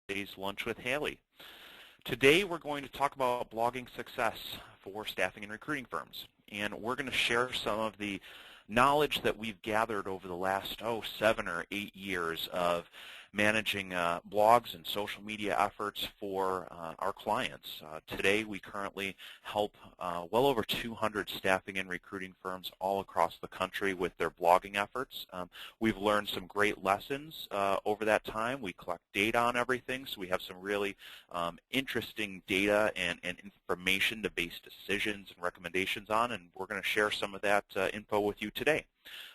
Today's Lunch with Hailey. Today we're going to talk about blogging success for staffing and recruiting firms. And we're going to share some of the knowledge that we've gathered over the last, 7 or 8 years of managing blogs and social media efforts for our clients. Today we currently help well over 200 staffing and recruiting firms all across the country with their blogging efforts. We've learned some great lessons over that time. We collect data on everything, so we have some really interesting data and information to base decisions and recommendations on, and we're going to share some of that info with you today.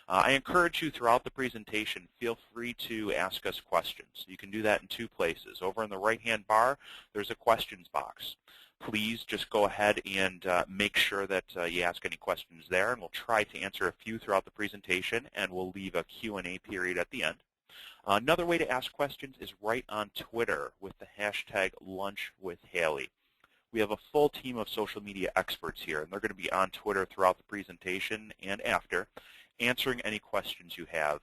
I encourage you throughout the presentation, feel free to ask us questions. You can do that in 2 places. Over in the right-hand bar, there's a questions box. Please just go ahead and make sure that you ask any questions there, and we'll try to answer a few throughout the presentation, and we'll leave a Q&A period at the end. Another way to ask questions is right on Twitter with the hashtag #LunchWithHailey. We have a full team of social media experts here, and they're going to be on Twitter throughout the presentation and after, answering any questions you have,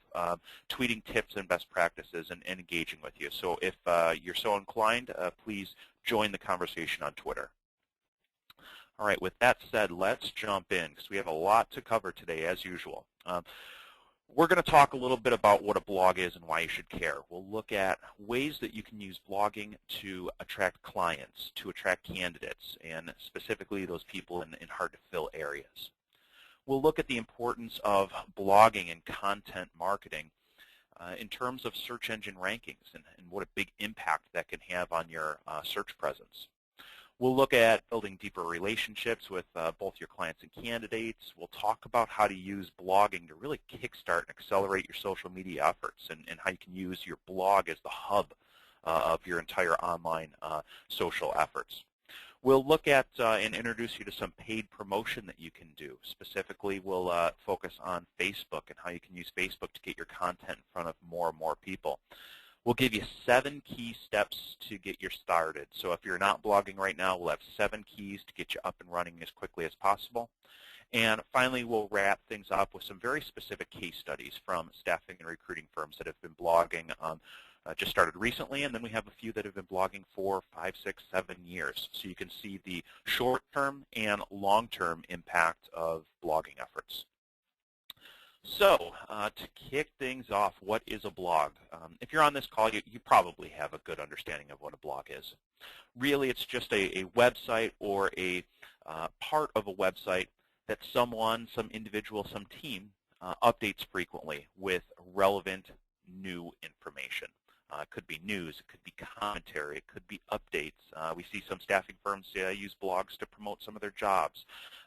tweeting tips and best practices, and engaging with you. So if you're so inclined, please join the conversation on Twitter. All right, with that said, let's jump in because we have a lot to cover today as usual. We're going to talk a little bit about what a blog is and why you should care. We'll look at ways that you can use blogging to attract clients, to attract candidates, and specifically those people in hard-to-fill areas. We'll look at the importance of blogging and content marketing in terms of search engine rankings and what a big impact that can have on your search presence. We'll look at building deeper relationships with both your clients and candidates. We'll talk about how to use blogging to really kickstart and accelerate your social media efforts and how you can use your blog as the hub of your entire online social efforts. We'll look at and introduce you to some paid promotion that you can do. Specifically, we'll focus on Facebook and how you can use Facebook to get your content in front of more and more people. We'll give you 7 key steps to get you started. So if you're not blogging right now, we'll have 7 keys to get you up and running as quickly as possible. And finally, we'll wrap things up with some very specific case studies from staffing and recruiting firms that have been blogging just started recently, and then we have a few that have been blogging for 5, 6, 7 years. So you can see the short-term and long-term impact of blogging efforts. So to kick things off, what is a blog? If you're on this call, you probably have a good understanding of what a blog is. Really, it's just a website or a part of a website that someone, some individual, some team updates frequently with relevant new information. It could be news, it could be commentary, it could be updates. We see some staffing firms use blogs to promote some of their jobs.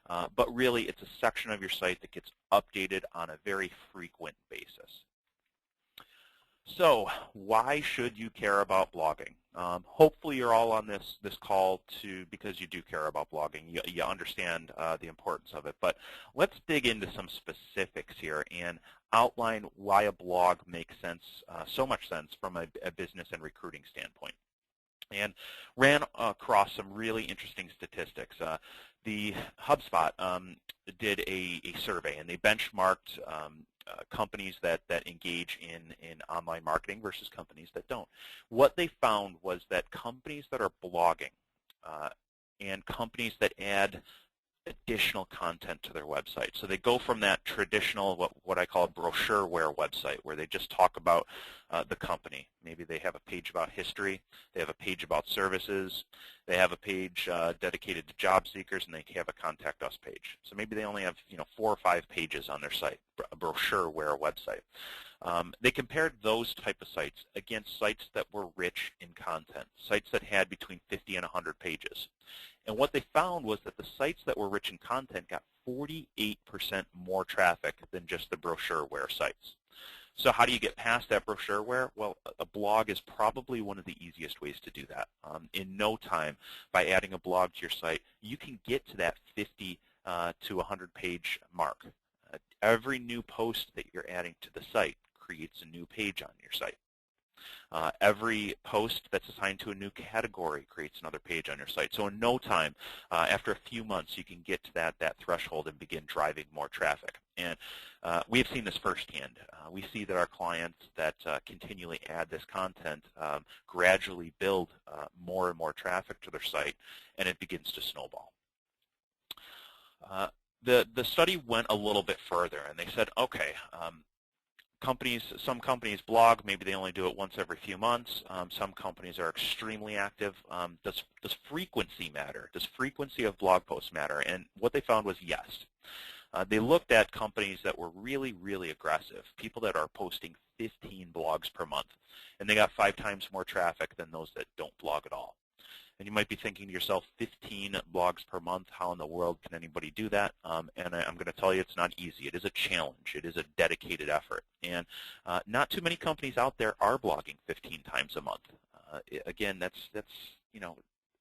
But really, it's a section of your site that gets updated on a very frequent basis. So why should you care about blogging? Hopefully you're all on this call because you do care about blogging. You understand the importance of it. But let's dig into some specifics here and outline why a blog makes sense, so much sense from a business and recruiting standpoint. And ran across some really interesting statistics. The HubSpot did a survey, and they benchmarked companies that engage in online marketing versus companies that don't. What they found was that companies that are blogging and companies that add additional content to their website. So they go from that traditional, what I call a brochureware website, where they just talk about the company. Maybe they have a page about history, they have a page about services, they have a page dedicated to job seekers, and they have a contact us page. So maybe they only have 4 or 5 pages on their site, a brochureware website. They compared those type of sites against sites that were rich in content, sites that had between 50 and 100 pages. And what they found was that the sites that were rich in content got 48% more traffic than just the brochureware sites. So how do you get past that brochureware? Well, a blog is probably one of the easiest ways to do that. In no time, by adding a blog to your site, you can get to that 50 to 100-page mark. Every new post that you're adding to the site creates a new page on your site. Every post that's assigned to a new category creates another page on your site. So in no time, after a few months, you can get to that threshold and begin driving more traffic. And we have seen this firsthand. We see that our clients that continually add this content gradually build more and more traffic to their site, and it begins to snowball. The study went a little bit further, and they said, okay, some companies blog, maybe they only do it once every few months. Some companies are extremely active. Does frequency matter? Does frequency of blog posts matter? And what they found was yes. They looked at companies that were really, really aggressive, people that are posting 15 blogs per month, and they got 5 times more traffic than those that don't blog at all. And you might be thinking to yourself, 15 blogs per month, how in the world can anybody do that? And I'm going to tell you it's not easy. It is a challenge. It is a dedicated effort. And not too many companies out there are blogging 15 times a month. Again, that's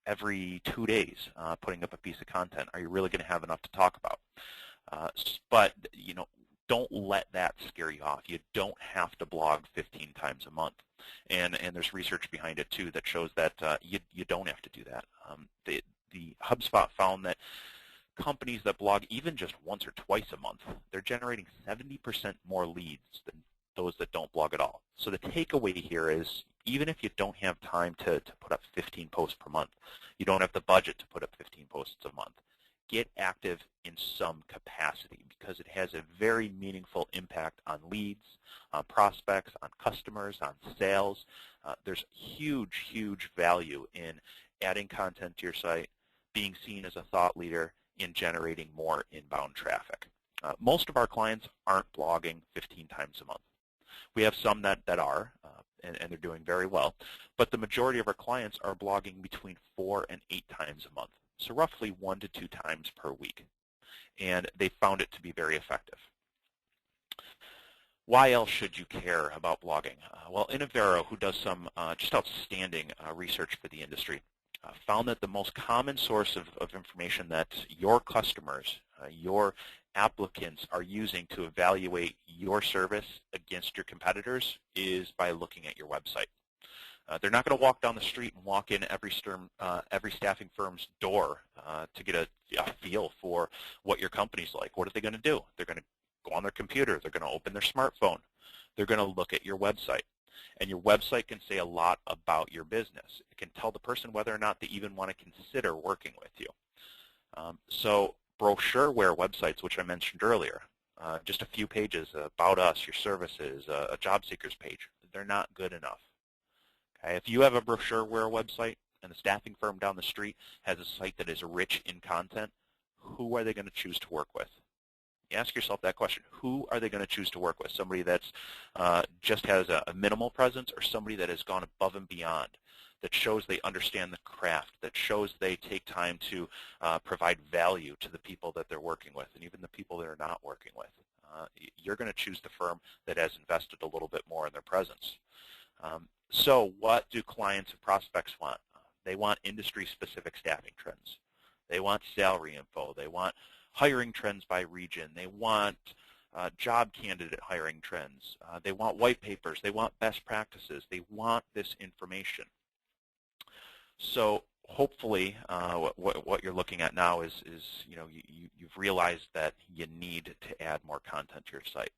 every 2 days putting up a piece of content. Are you really going to have enough to talk about? But don't let that scare you off. You don't have to blog 15 times a month. And there's research behind it, too, that shows that you don't have to do that. The HubSpot found that companies that blog even just once or twice a month, they're generating 70% more leads than those that don't blog at all. So the takeaway here is, even if you don't have time to put up 15 posts per month, you don't have the budget to put up 15 posts a month, get active in some capacity, because it has a very meaningful impact on leads, on prospects, on customers, on sales. There's huge, huge value in adding content to your site, being seen as a thought leader, in generating more inbound traffic. Most of our clients aren't blogging 15 times a month. We have some that are, and they're doing very well, but the majority of our clients are blogging between 4 and 8 times a month. So roughly 1 to 2 times per week. And they found it to be very effective. Why else should you care about blogging? Well, Innovero, who does some just outstanding research for the industry, found that the most common source of information that your customers, your applicants are using to evaluate your service against your competitors is by looking at your website. They're not going to walk down the street and walk in every staffing firm's door to get a feel for what your company's like. What are they going to do? They're going to go on their computer. They're going to open their smartphone. They're going to look at your website. And your website can say a lot about your business. It can tell the person whether or not they even want to consider working with you. So brochureware websites, which I mentioned earlier, just a few pages about us, your services, a job seekers page, they're not good enough. Okay? If you have a brochureware website and the staffing firm down the street has a site that is rich in content, who are they going to choose to work with? You ask yourself that question. Who are they going to choose to work with? Somebody that's just has a minimal presence, or somebody that has gone above and beyond, that shows they understand the craft, that shows they take time to provide value to the people that they're working with, and even the people they're not working with. You're going to choose the firm that has invested a little bit more in their presence. So what do clients and prospects want? They want industry-specific staffing trends. They want salary info. They want hiring trends by region. They want job candidate hiring trends. They want white papers. They want best practices. They want this information. So hopefully what you're looking at now is you've realized that you need to add more content to your site.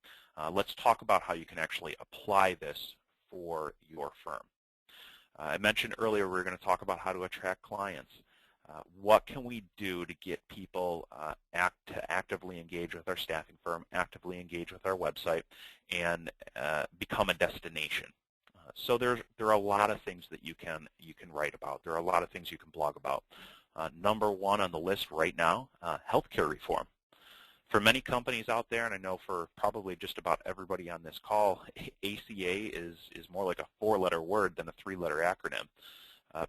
Let's talk about how you can actually apply this for your firm. I mentioned earlier we were going to talk about how to attract clients. What can we do to get people to actively engage with our staffing firm, actively engage with our website, and become a destination? So there are a lot of things that you can write about. There are a lot of things you can blog about. Number one on the list right now, healthcare reform. For many companies out there, and I know for probably just about everybody on this call, ACA is more like a 4-letter word than a 3-letter acronym.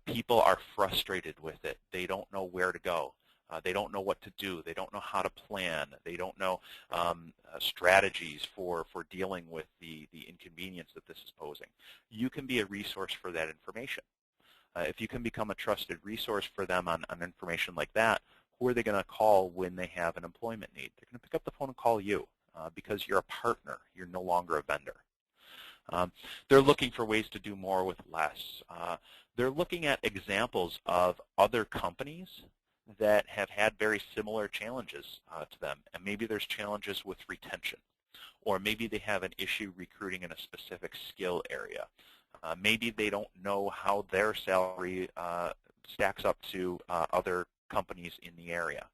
People are frustrated with it. They don't know where to go. They don't know what to do. They don't know how to plan. They don't know strategies for dealing with the inconvenience that this is posing. You can be a resource for that information. If you can become a trusted resource for them on information like that, who are they going to call when they have an employment need? They're going to pick up the phone and call you because you're a partner. You're no longer a vendor. Um, they're looking for ways to do more with less. They're looking at examples of other companies that have had very similar challenges to them. And maybe there's challenges with retention, or maybe they have an issue recruiting in a specific skill area. Maybe they don't know how their salary stacks up to other companies in the area.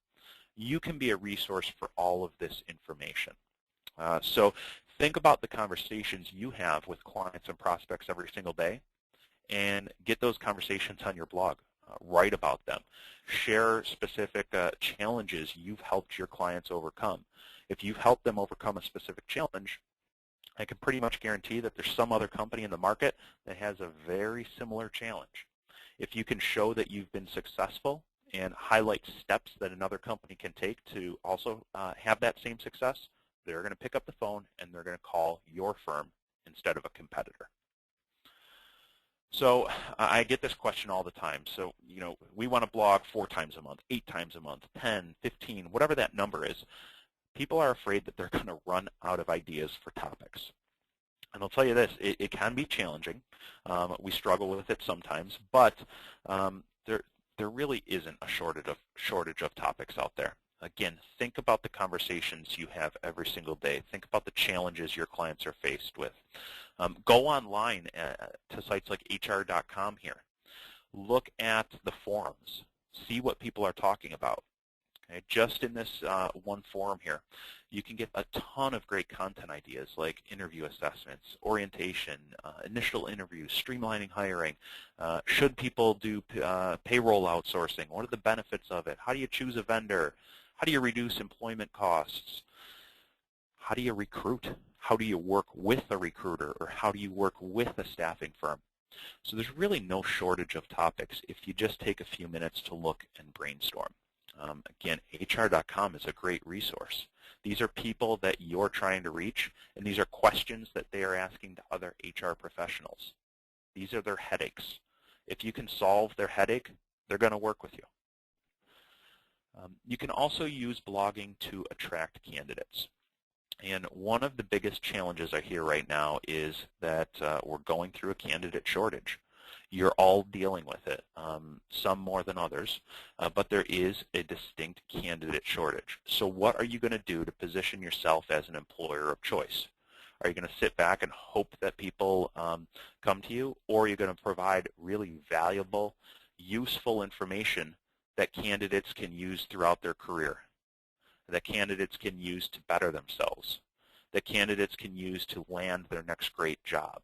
You can be a resource for all of this information. So think about the conversations you have with clients and prospects every single day, and get those conversations on your blog. Write about them. Share specific challenges you've helped your clients overcome. If you've helped them overcome a specific challenge, I can pretty much guarantee that there's some other company in the market that has a very similar challenge. If you can show that you've been successful and highlight steps that another company can take to also have that same success, they're going to pick up the phone and they're going to call your firm instead of a competitor. So I get this question all the time. So, we want to blog 4 times a month, 8 times a month, 10, 15, whatever that number is. People are afraid that they're going to run out of ideas for topics. And I'll tell you this, it can be challenging. We struggle with it sometimes, but there really isn't a shortage of topics out there. Again, think about the conversations you have every single day. Think about the challenges your clients are faced with. Go online to sites like hr.com here. Look at the forums. See what people are talking about. Okay? Just in this one forum here, you can get a ton of great content ideas like interview assessments, orientation, initial interviews, streamlining hiring. Should people do payroll outsourcing? What are the benefits of it? How do you choose a vendor? How do you reduce employment costs? How do you recruit? How do you work with a recruiter, or how do you work with a staffing firm? So there's really no shortage of topics if you just take a few minutes to look and brainstorm. Again, hr.com is a great resource. These are people that you're trying to reach, and these are questions that they are asking to other HR professionals. These are their headaches. If you can solve their headache, they're going to work with you. You can also use blogging to attract candidates. And one of the biggest challenges I hear right now is that we're going through a candidate shortage. You're all dealing with it, some more than others, but there is a distinct candidate shortage. So what are you going to do to position yourself as an employer of choice? Are you going to sit back and hope that people come to you, or are you going to provide really valuable, useful information that candidates can use throughout their career, that candidates can use to better themselves, that candidates can use to land their next great job?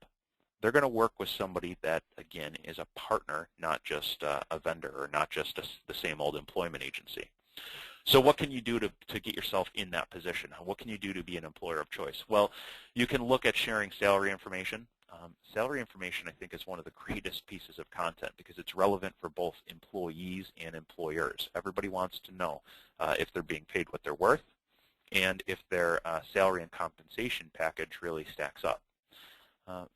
They're going to work with somebody that, again, is a partner, not just a vendor or not just the same old employment agency. So what can you do to get yourself in that position? What can you do to be an employer of choice? Well, you can look at sharing salary information. Salary information, I think, is one of the greatest pieces of content because it's relevant for both employees and employers. Everybody wants to know if they're being paid what they're worth and if their salary and compensation package really stacks up.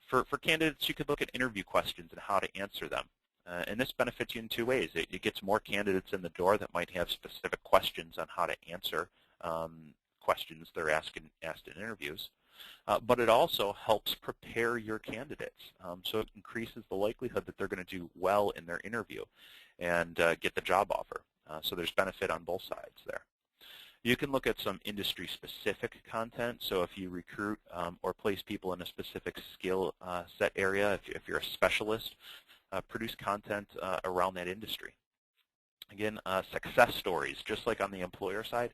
For candidates, you could look at interview questions and how to answer them. And this benefits you in 2 ways. It gets more candidates in the door that might have specific questions on how to answer questions they're asked in interviews. But it also helps prepare your candidates. So it increases the likelihood that they're going to do well in their interview and get the job offer. So there's benefit on both sides there. You can look at some industry-specific content. So if you recruit or place people in a specific skill set area, if you're a specialist, produce content around that industry. Again, success stories, just like on the employer side,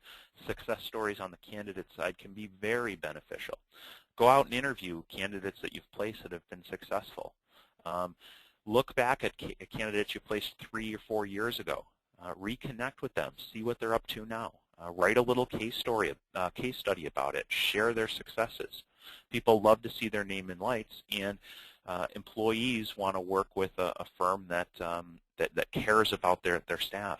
success stories on the candidate side can be very beneficial. Go out and interview candidates that you've placed that have been successful. Look back at candidates you placed 3 or 4 years ago. Reconnect with them. See what they're up to now. Write a little case study about it. Share their successes. People love to see their name in lights, and employees want to work with a firm that cares about their staff,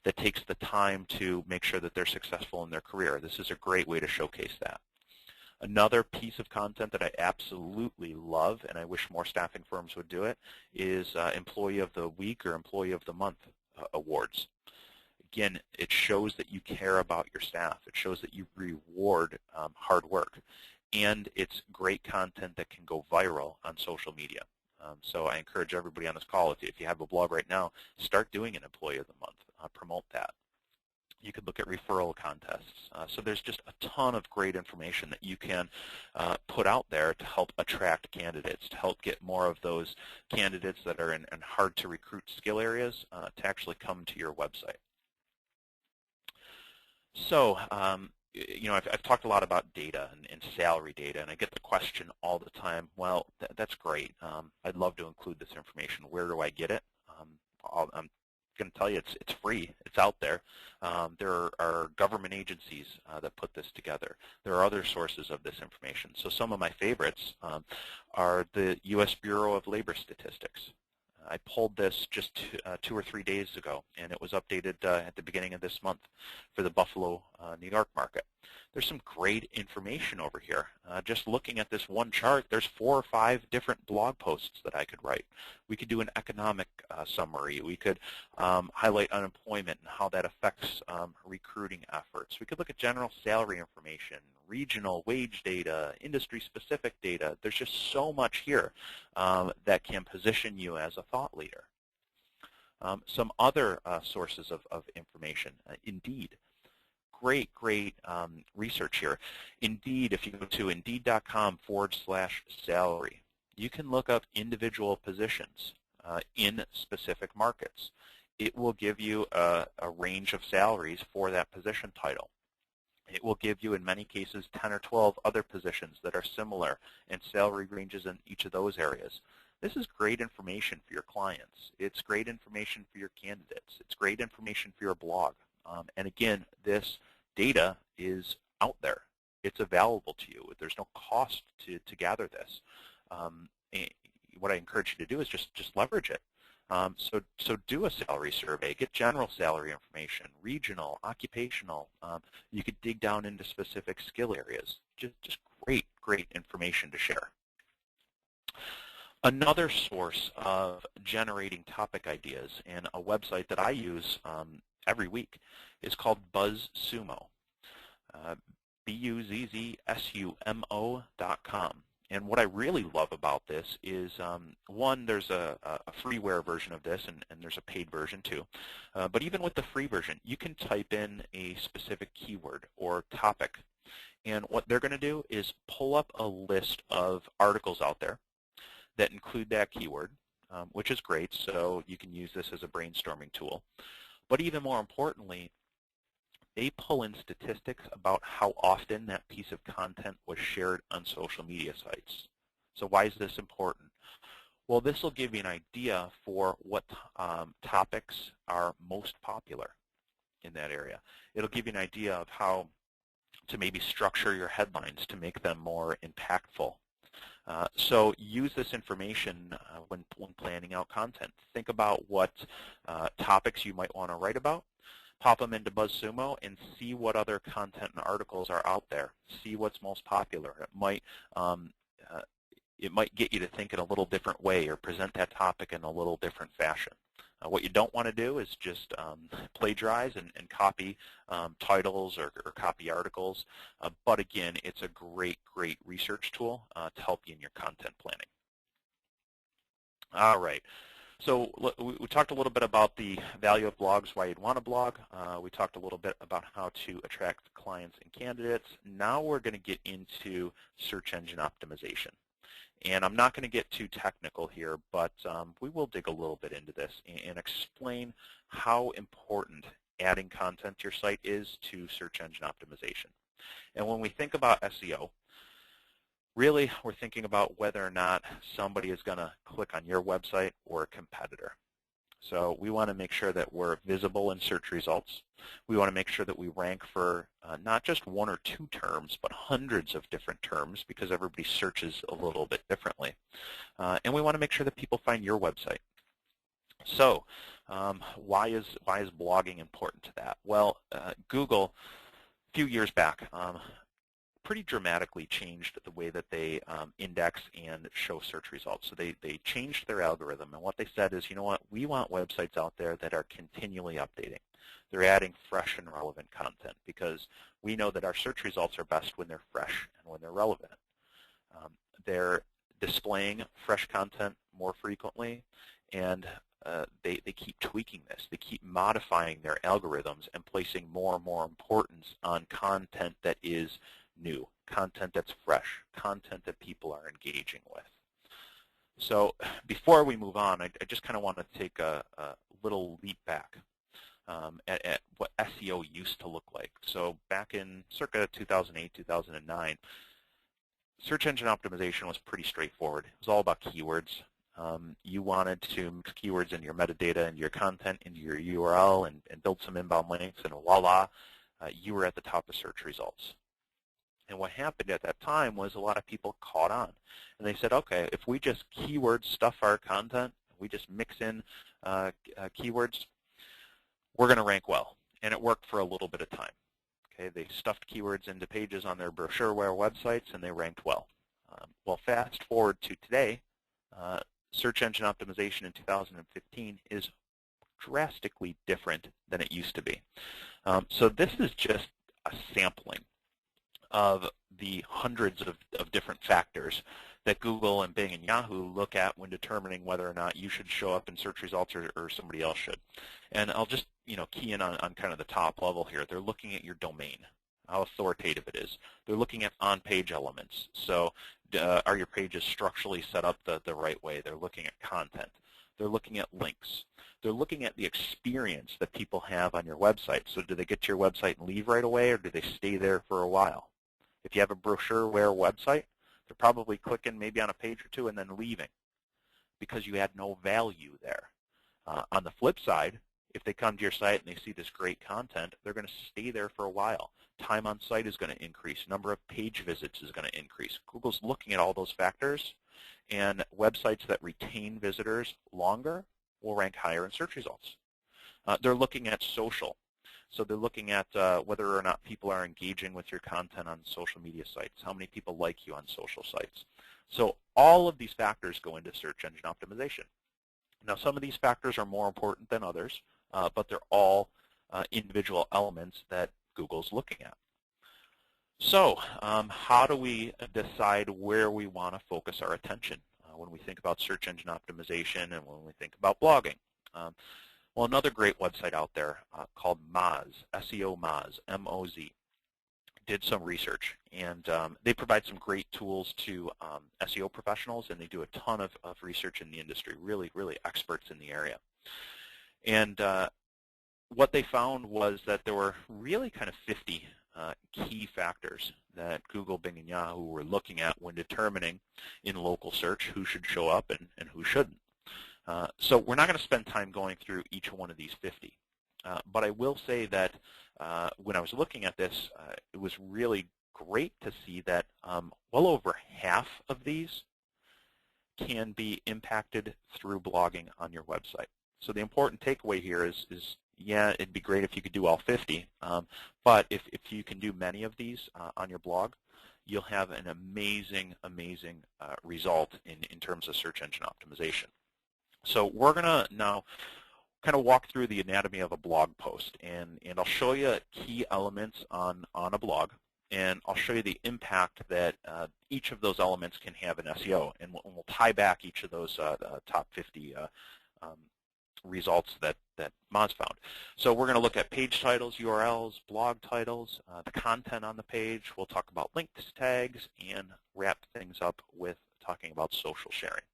that takes the time to make sure that they're successful in their career. This is a great way to showcase that. Another piece of content that I absolutely love, and I wish more staffing firms would do it, is Employee of the Week or Employee of the Month awards. Again, it shows that you care about your staff. It shows that you reward hard work. and it's great content that can go viral on social media. So I encourage everybody on this call, if you have a blog right now, start doing an Employee of the Month. Promote that. You could look at referral contests. So there's just a ton of great information that you can put out there to help attract candidates, to help get more of those candidates that are in hard to recruit skill areas to actually come to your website. So, I've talked a lot about data and salary data, and I get the question all the time, well, that's great. I'd love to include this information. Where do I get it? I'm going to tell you it's free. It's out there. There are government agencies that put this together. There are other sources of this information. So some of my favorites are the U.S. Bureau of Labor Statistics. I pulled this just 2 or 3 days ago, and it was updated at the beginning of this month for the Buffalo, New York market. There's some great information over here. Just looking at this one chart, there's 4 or 5 different blog posts that I could write. We could do an economic summary. We could highlight unemployment and how that affects recruiting efforts. We could look at general salary information, regional wage data, industry-specific data. There's just so much here that can position you as a thought leader. Some other sources of information, Indeed. Great research here. Indeed, if you go to indeed.com/salary, you can look up individual positions in specific markets. It will give you a range of salaries for that position title. It will give you, in many cases, 10 or 12 other positions that are similar and salary ranges in each of those areas. This is great information for your clients. It's great information for your candidates. It's great information for your blog. And again, this data is out there. It's available to you. There's no cost to gather this. What I encourage you to do is just leverage it. So do a salary survey. Get general salary information, regional, occupational. You could dig down into specific skill areas. Just great information to share. Another source of generating topic ideas and a website that I use every week is called BuzzSumo, BuzzSumo.com. And what I really love about this is, one, there's a freeware version of this, and there's a paid version too. But even with the free version, you can type in a specific keyword or topic. And what they're going to do is pull up a list of articles out there that include that keyword, which is great. So you can use this as a brainstorming tool. But even more importantly, they pull in statistics about how often that piece of content was shared on social media sites. So why is this important? Well, this will give you an idea for what topics are most popular in that area. It'll give you an idea of how to maybe structure your headlines to make them more impactful. So use this information when planning out content. Think about what topics you might want to write about. Pop them into BuzzSumo and see what other content and articles are out there. See what's most popular. It might get you to think in a little different way or present that topic in a little different fashion. What you don't want to do is just plagiarize and copy titles or copy articles. But again, it's a great research tool to help you in your content planning. All right. So we talked a little bit about the value of blogs, why you'd want a blog. We talked a little bit about how to attract clients and candidates. Now we're going to get into search engine optimization. And I'm not going to get too technical here, but we will dig a little bit into this and explain how important adding content to your site is to search engine optimization. And when we think about SEO, really we're thinking about whether or not somebody is going to click on your website or a competitor. So we want to make sure that we're visible in search results. We want to make sure that we rank for not just 1 or 2 terms, but hundreds of different terms because everybody searches a little bit differently. And we want to make sure that people find your website. So why is blogging important to that? Well, Google, a few years back, pretty dramatically changed the way that they index and show search results. So they changed their algorithm, and what they said is, you know what, we want websites out there that are continually updating. They're adding fresh and relevant content because we know that our search results are best when they're fresh and when they're relevant. They're displaying fresh content more frequently, and they keep tweaking this. They keep modifying their algorithms and placing more and more importance on content that is new, content that's fresh, content that people are engaging with. So before we move on, I just kind of want to take a little leap back at what SEO used to look like. So back in circa 2008, 2009, search engine optimization was pretty straightforward. It was all about keywords. You wanted to mix keywords in your metadata, into your content, into your URL, and build some inbound links, and voila, you were at the top of search results. And what happened at that time was a lot of people caught on. And they said, okay, if we just keyword stuff our content, we just mix in keywords, we're going to rank well. And it worked for a little bit of time. Okay, they stuffed keywords into pages on their brochureware websites, and they ranked well. Well, fast forward to today, search engine optimization in 2015 is drastically different than it used to be. So this is just a sampling of the hundreds of different factors that Google and Bing and Yahoo look at when determining whether or not you should show up in search results or somebody else should. And I'll just key in on kind of the top level here. They're looking at your domain, how authoritative it is. They're looking at on-page elements. So are your pages structurally set up the right way? They're looking at content. They're looking at links. They're looking at the experience that people have on your website. So do they get to your website and leave right away, or do they stay there for a while? If you have a brochureware website, they're probably clicking maybe on a page or two and then leaving because you had no value there. On the flip side, if they come to your site and they see this great content, they're going to stay there for a while. Time on site is going to increase. Number of page visits is going to increase. Google's looking at all those factors, and websites that retain visitors longer will rank higher in search results. They're looking at social. So they're looking at whether or not people are engaging with your content on social media sites, how many people like you on social sites. So all of these factors go into search engine optimization. Now, some of these factors are more important than others, but they're all individual elements that Google's looking at. So how do we decide where we want to focus our attention when we think about search engine optimization and when we think about blogging? Well, another great website out there called Moz, SEO Moz, M-O-Z, did some research, and they provide some great tools to SEO professionals, and they do a ton of research in the industry, really, really experts in the area. And what they found was that there were really kind of 50 key factors that Google, Bing, and Yahoo were looking at when determining in local search who should show up and who shouldn't. So we're not going to spend time going through each one of these 50. But I will say that when I was looking at this, it was really great to see that well over half of these can be impacted through blogging on your website. So the important takeaway here is yeah, it'd be great if you could do all 50, but if you can do many of these on your blog, you'll have an amazing, amazing result in terms of search engine optimization. So we're going to now kind of walk through the anatomy of a blog post, and I'll show you key elements on a blog, and I'll show you the impact that each of those elements can have in SEO, and we'll tie back each of those top 50 results that Moz found. So we're going to look at page titles, URLs, blog titles, the content on the page. We'll talk about links, tags, and wrap things up with talking about social sharing.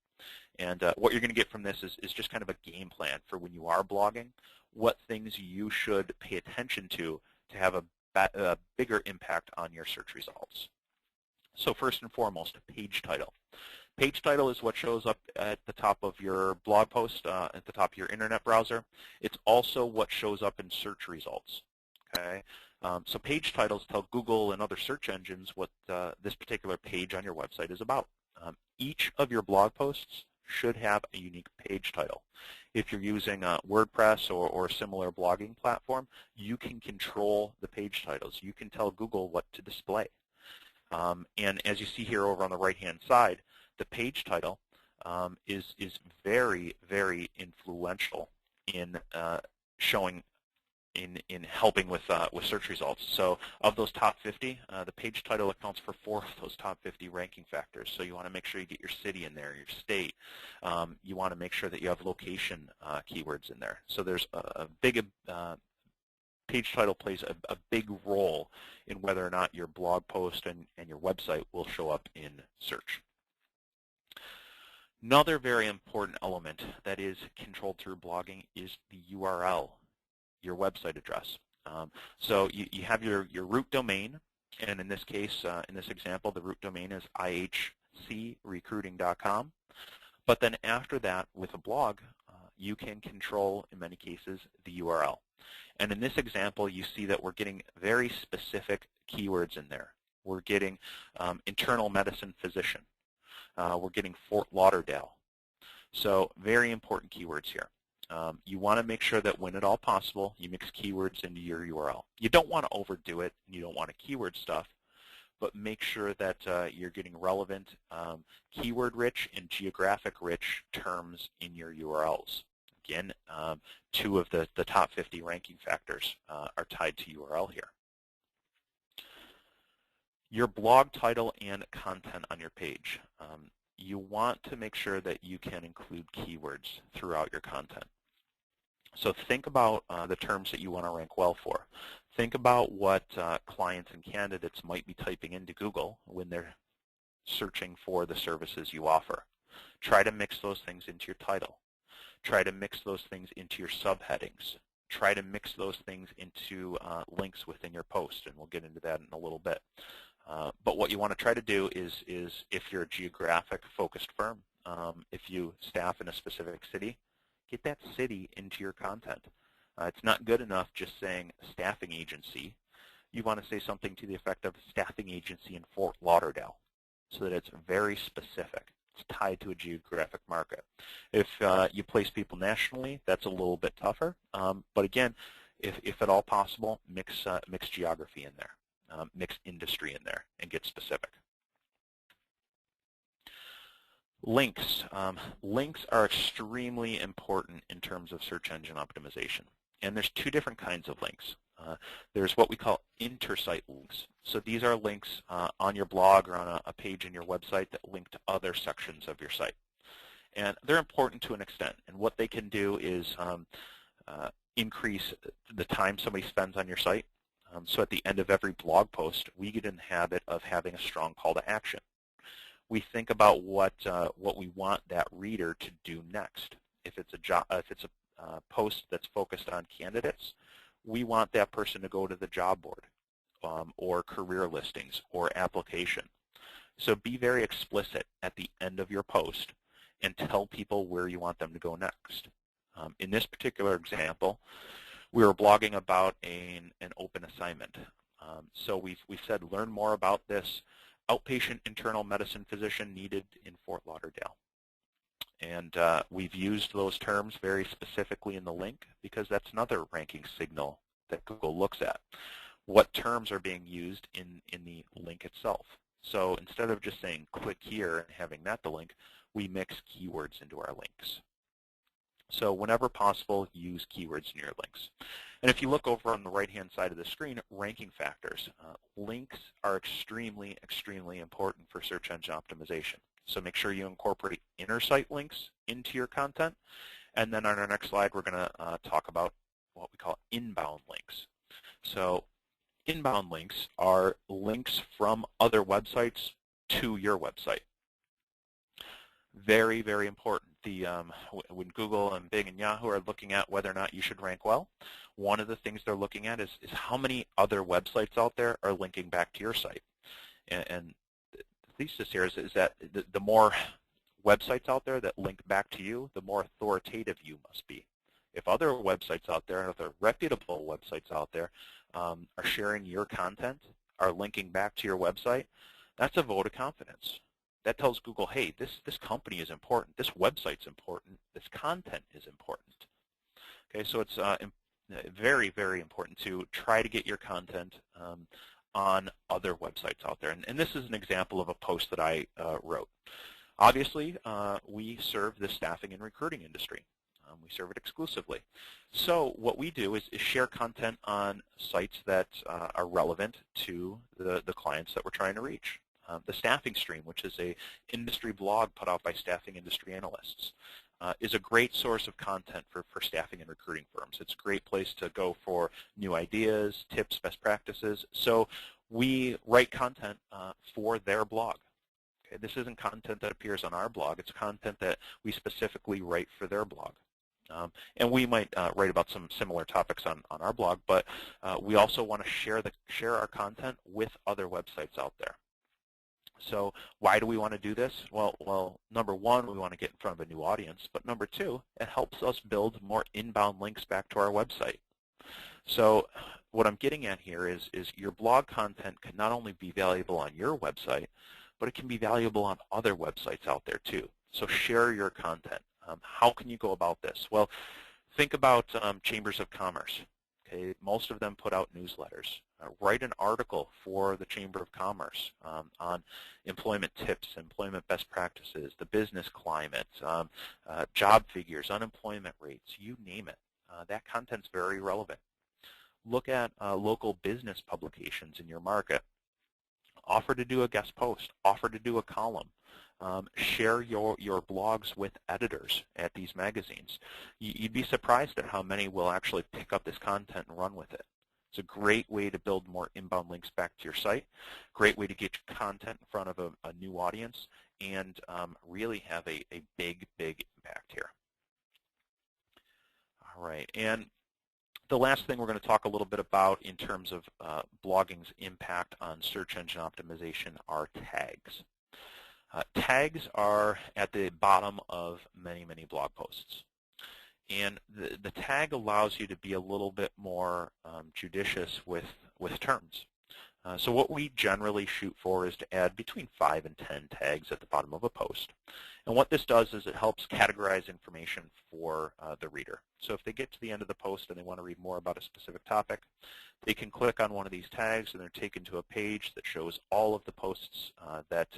And what you're going to get from this is just kind of a game plan for when you are blogging, what things you should pay attention to have a bigger impact on your search results. So first and foremost, page title. Page title is what shows up at the top of your blog post, at the top of your internet browser. It's also what shows up in search results. Okay, so page titles tell Google and other search engines what this particular page on your website is about. Each of your blog posts should have a unique page title. If you're using WordPress or a similar blogging platform, you can control the page titles. You can tell Google what to display. And as you see here over on the right-hand side, the page title is very, very influential in showing in helping with search results. So of those top 50, the page title accounts for 4 of those top 50 ranking factors. So you want to make sure you get your city in there, your state. You want to make sure that you have location keywords in there. So there's a big page title plays a big role in whether or not your blog post and your website will show up in search. Another very important element that is controlled through blogging is the URL, your website address. So you have your root domain, and in this case, in this example, the root domain is ihcrecruiting.com. But then after that, with a blog, you can control, in many cases, the URL. And in this example, you see that we're getting very specific keywords in there. We're getting internal medicine physician. We're getting Fort Lauderdale. So very important keywords here. You want to make sure that when at all possible, you mix keywords into your URL. You don't want to overdo it, and you don't want to keyword stuff, but make sure that you're getting relevant, keyword-rich and geographic-rich terms in your URLs. Again, 2 of the top 50 ranking factors are tied to URL here. Your blog title and content on your page. You want to make sure that you can include keywords throughout your content. So think about the terms that you want to rank well for. Think about what clients and candidates might be typing into Google when they're searching for the services you offer. Try to mix those things into your title. Try to mix those things into your subheadings. Try to mix those things into links within your post, and we'll get into that in a little bit. But what you want to try to do is if you're a geographic-focused firm, if you staff in a specific city, get that city into your content. It's not good enough just saying staffing agency. You want to say something to the effect of staffing agency in Fort Lauderdale so that it's very specific. It's tied to a geographic market. If you place people nationally, that's a little bit tougher. But again, if at all possible, mix geography in there. Mix industry in there and get specific. Links. Links are extremely important in terms of search engine optimization. And there's 2 different kinds of links. There's what we call intersite links. So these are links on your blog or on a page in your website that link to other sections of your site. And they're important to an extent. And what they can do is increase the time somebody spends on your site. So at the end of every blog post, we get in the habit of having a strong call to action. We think about what we want that reader to do next. If it's a post that's focused on candidates, we want that person to go to the job board or career listings or application. So be very explicit at the end of your post and tell people where you want them to go next. In this particular example, we were blogging about an open assignment. So we've said learn more about this outpatient internal medicine physician needed in Fort Lauderdale. And we've used those terms very specifically in the link because that's another ranking signal that Google looks at. What terms are being used in the link itself? So instead of just saying click here and having that the link, we mix keywords into our links. So whenever possible, use keywords in your links. And if you look over on the right-hand side of the screen, ranking factors. Links are extremely, extremely important for search engine optimization. So make sure you incorporate inner site links into your content. And then on our next slide, we're going to talk about what we call inbound links. So inbound links are links from other websites to your website. Very, very important. When Google and Bing and Yahoo are looking at whether or not you should rank well, one of the things they're looking at is how many other websites out there are linking back to your site. And the thesis here is that the more websites out there that link back to you, the more authoritative you must be. If other websites out there, other reputable websites out there are sharing your content, are linking back to your website, that's a vote of confidence. That tells Google, hey, this company is important, this website's important, this content is important. Okay, so it's very, very important to try to get your content on other websites out there. And this is an example of a post that I wrote. Obviously, we serve the staffing and recruiting industry. We serve it exclusively. So what we do is share content on sites that are relevant to the clients that we're trying to reach. The Staffing Stream, which is a industry blog put out by staffing industry analysts, is a great source of content for staffing and recruiting firms. It's a great place to go for new ideas, tips, best practices. So we write content for their blog. Okay, this isn't content that appears on our blog. It's content that we specifically write for their blog. And we might write about some similar topics on our blog, but we also want to share our content with other websites out there. So why do we want to do this? Well, number one, we want to get in front of a new audience, but number two, it helps us build more inbound links back to our website. So what I'm getting at here is your blog content can not only be valuable on your website, but it can be valuable on other websites out there too. So share your content. How can you go about this? Well, think about chambers of commerce. Okay, most of them put out newsletters. Write an article for the Chamber of Commerce on employment tips, employment best practices, the business climate, job figures, unemployment rates, you name it. That content's very relevant. Look at local business publications in your market. Offer to do a guest post. Offer to do a column. Share your blogs with editors at these magazines. You'd be surprised at how many will actually pick up this content and run with it. It's a great way to build more inbound links back to your site, great way to get your content in front of a new audience, and really have a big, big impact here. All right, and the last thing we're going to talk a little bit about in terms of blogging's impact on search engine optimization are tags. Tags are at the bottom of many, many blog posts. And the tag allows you to be a little bit more judicious with terms. So what we generally shoot for is to add between 5 and 10 tags at the bottom of a post. And what this does is it helps categorize information for the reader. So if they get to the end of the post and they want to read more about a specific topic, they can click on one of these tags and they're taken to a page that shows all of the posts that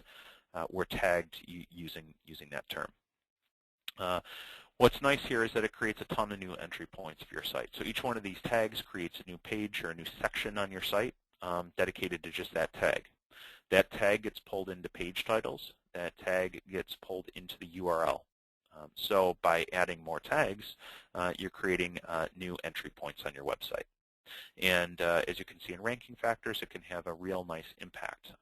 were tagged using that term. What's nice here is that it creates a ton of new entry points for your site. So each one of these tags creates a new page or a new section on your site dedicated to just that tag. That tag gets pulled into page titles. That tag gets pulled into the URL. So by adding more tags, you're creating new entry points on your website. And as you can see in ranking factors, it can have a real nice impact.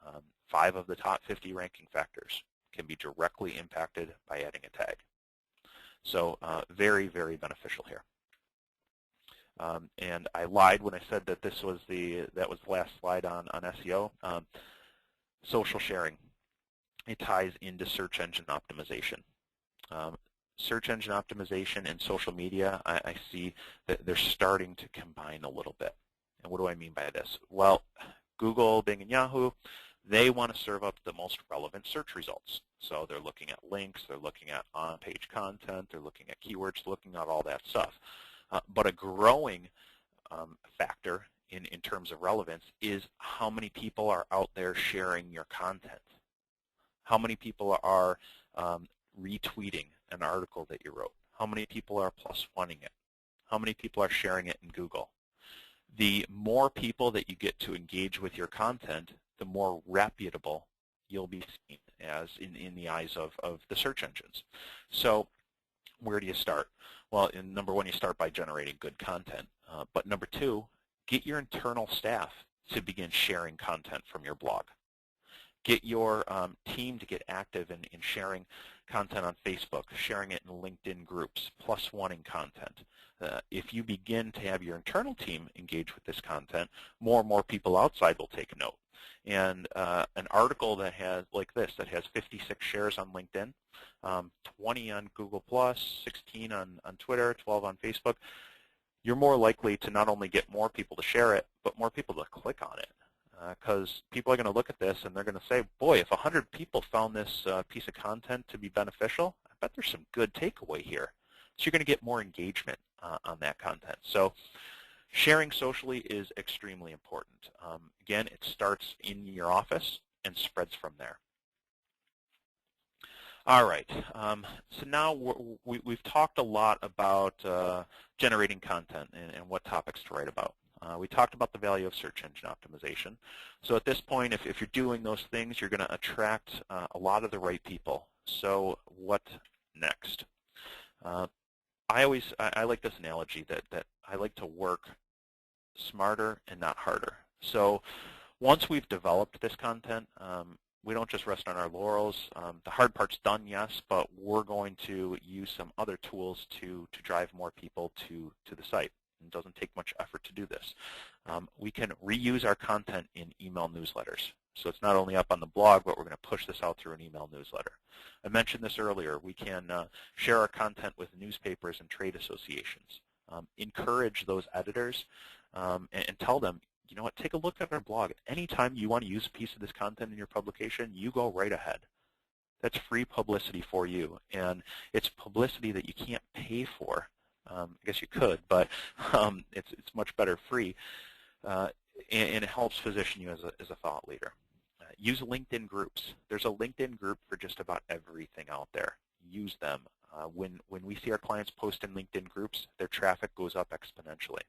5 of the top 50 ranking factors can be directly impacted by adding a tag. So very, very beneficial here. And I lied when I said that that was the last slide on SEO. Social sharing. It ties into search engine optimization. Search engine optimization and social media, I see that they're starting to combine a little bit. And what do I mean by this? Well, Google, Bing, and Yahoo, they want to serve up the most relevant search results. So they're looking at links, they're looking at on-page content, they're looking at keywords, looking at all that stuff. But a growing factor in terms of relevance is how many people are out there sharing your content. How many people are retweeting an article that you wrote? How many people are +1ing it? How many people are sharing it in Google? The more people that you get to engage with your content, the more reputable you'll be seen as in the eyes of the search engines. So where do you start? Well, number one, you start by generating good content. But number two, get your internal staff to begin sharing content from your blog. Get your team to get active in sharing content on Facebook, sharing it in LinkedIn groups, +1ing content. If you begin to have your internal team engage with this content, more and more people outside will take note. And an article that has, like this, that has 56 shares on LinkedIn, 20 on Google+, 16 on Twitter, 12 on Facebook, you're more likely to not only get more people to share it, but more people to click on it. Because people are going to look at this and they're going to say, boy, if 100 people found this piece of content to be beneficial, I bet there's some good takeaway here. So you're going to get more engagement on that content. So sharing socially is extremely important. Again, it starts in your office and spreads from there. All right. So now we've talked a lot about generating content and what topics to write about. We talked about the value of search engine optimization. So at this point, if you're doing those things, you're going to attract a lot of the right people. So what next? I like this analogy that I like to work smarter and not harder. So once we've developed this content, we don't just rest on our laurels. The hard part's done, yes, but we're going to use some other tools to drive more people to the site. It doesn't take much effort to do this. We can reuse our content in email newsletters. So it's not only up on the blog, but we're going to push this out through an email newsletter. I mentioned this earlier. We can share our content with newspapers and trade associations. Encourage those editors and tell them, you know what, take a look at our blog. Anytime you want to use a piece of this content in your publication, you go right ahead. That's free publicity for you, and it's publicity that you can't pay for. I guess you could, but it's much better free, and it helps position you as a thought leader. Use LinkedIn groups. There's a LinkedIn group for just about everything out there. Use them. When we see our clients post in LinkedIn groups, their traffic goes up exponentially.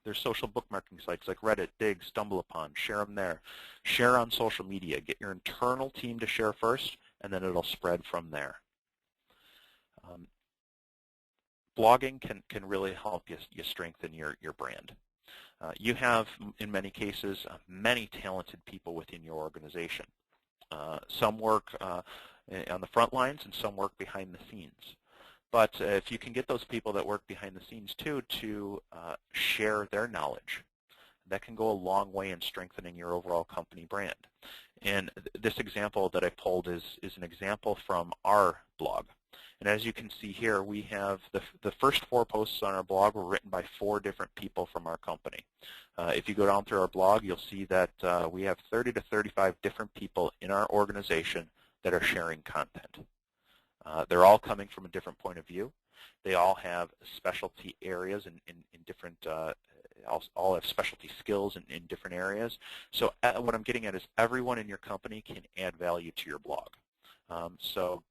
There's social bookmarking sites like Reddit, Dig, StumbleUpon. Share them there. Share on social media. Get your internal team to share first, and then it'll spread from there. Blogging can really help you strengthen your brand. You have, in many cases, many talented people within your organization. Some work on the front lines, and some work behind the scenes. But if you can get those people that work behind the scenes too to share their knowledge, that can go a long way in strengthening your overall company brand. And this example that I pulled is an example from our blog. And as you can see here, we have the first 4 posts on our blog were written by 4 different people from our company. If you go down through our blog, you'll see that we have 30 to 35 different people in our organization that are sharing content. They're all coming from a different point of view. They all have specialty areas in different, all have specialty skills in different areas. So what I'm getting at is everyone in your company can add value to your blog. So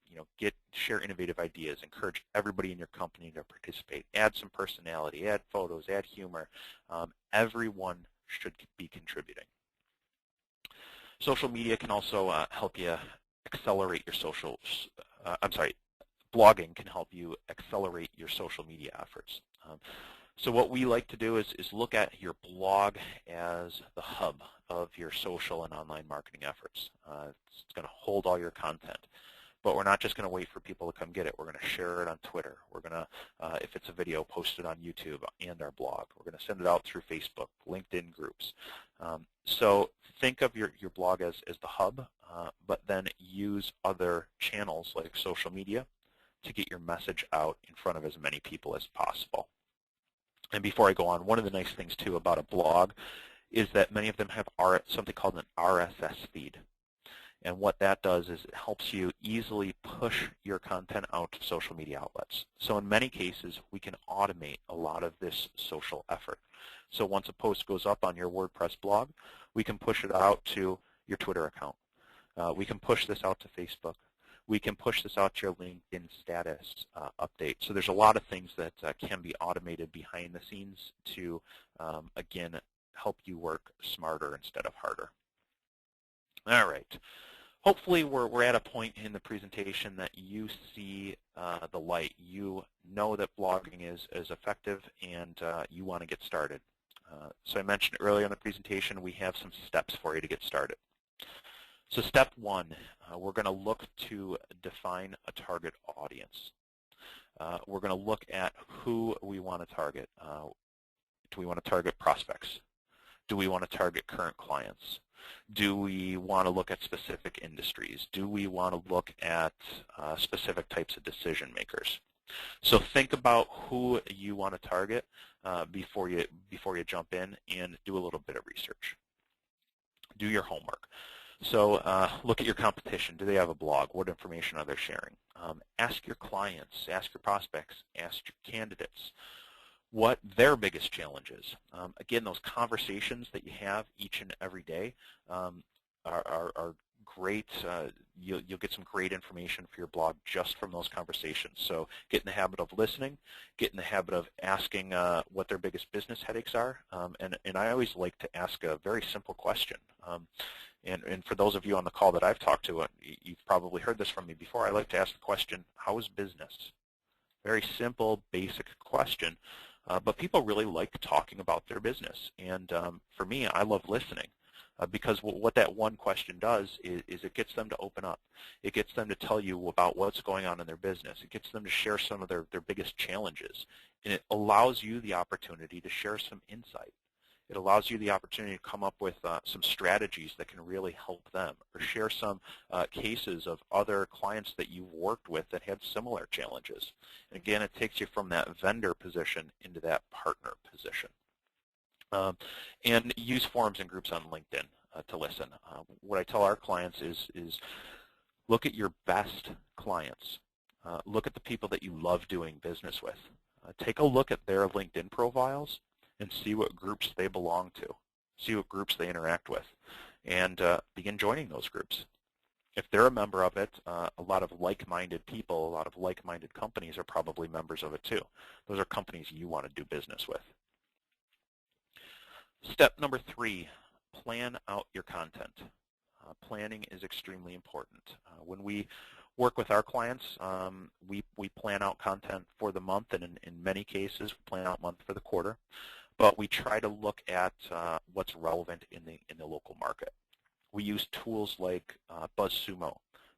you know, share innovative ideas, encourage everybody in your company to participate, add some personality, add photos, add humor. Everyone should be contributing. Social media can also help you accelerate your blogging can help you accelerate your social media efforts. So what we like to do is look at your blog as the hub of your social and online marketing efforts. It's going to hold all your content. But we're not just going to wait for people to come get it. We're going to share it on Twitter. We're going to, if it's a video, post it on YouTube and our blog. We're going to send it out through Facebook, LinkedIn groups. So think of your blog as the hub, but then use other channels like social media to get your message out in front of as many people as possible. And before I go on, one of the nice things, too, about a blog is that many of them have something called an RSS feed. And what that does is it helps you easily push your content out to social media outlets. So in many cases, we can automate a lot of this social effort. So once a post goes up on your WordPress blog, we can push it out to your Twitter account. We can push this out to Facebook. We can push this out to your LinkedIn status update. So there's a lot of things that can be automated behind the scenes to, again, help you work smarter instead of harder. All right. Hopefully we're at a point in the presentation that you see the light. You know that blogging is effective, and you want to get started. So I mentioned earlier in the presentation we have some steps for you to get started. So step 1, we're going to look to define a target audience. We're going to look at who we want to target. Do we want to target prospects? Do we want to target current clients? Do we want to look at specific industries? Do we want to look at specific types of decision makers? So think about who you want to target before you jump in, and do a little bit of research. Do your homework. So look at your competition. Do they have a blog? What information are they sharing? Ask your clients, ask your prospects, ask your candidates what their biggest challenge is. Again, those conversations that you have each and every day are great. you'll get some great information for your blog just from those conversations. So get in the habit of listening, get in the habit of asking what their biggest business headaches are, and I always like to ask a very simple question. And for those of you on the call that I've talked to, you've probably heard this from me before, I like to ask the question, how is business? Very simple, basic question, but people really like talking about their business. And for me, I love listening. Because what that one question does is it gets them to open up. It gets them to tell you about what's going on in their business. It gets them to share some of their biggest challenges. And it allows you the opportunity to share some insight. It allows you the opportunity to come up with some strategies that can really help them, or share some cases of other clients that you've worked with that had similar challenges. And again, it takes you from that vendor position into that partner position. And use forums and groups on LinkedIn to listen. What I tell our clients is look at your best clients. Look at the people that you love doing business with. Take a look at their LinkedIn profiles and see what groups they belong to. See what groups they interact with. And begin joining those groups. If they're a member of it, a lot of like-minded people, a lot of like-minded companies are probably members of it too. Those are companies you want to do business with. Step number 3, plan out your content. Planning is extremely important. When we work with our clients, we plan out content for the month, and in many cases, we plan out month for the quarter. But we try to look at what's relevant in the local market. We use tools like BuzzSumo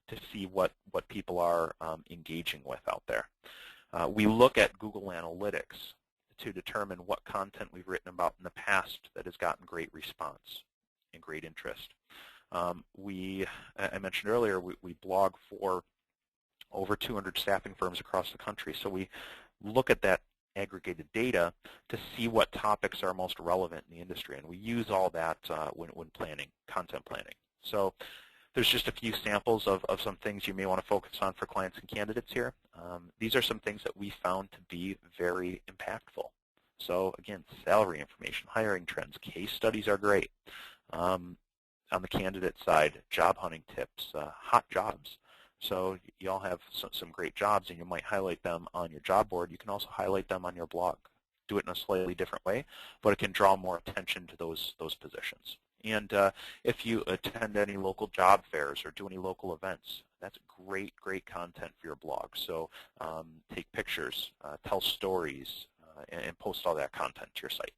to see what people are engaging with out there. We look at Google Analytics to determine what content we've written about in the past that has gotten great response and great interest. I mentioned earlier, we blog for over 200 staffing firms across the country, so we look at that aggregated data to see what topics are most relevant in the industry, and we use all that when planning, content planning. So there's just a few samples of some things you may want to focus on for clients and candidates here. These are some things that we found to be very impactful. So again, salary information, hiring trends, case studies are great. On the candidate side, job hunting tips, hot jobs. So you all have some great jobs, and you might highlight them on your job board. You can also highlight them on your blog. Do it in a slightly different way, but it can draw more attention to those positions. And if you attend any local job fairs or do any local events, that's great content for your blog. So take pictures, tell stories, and post all that content to your site.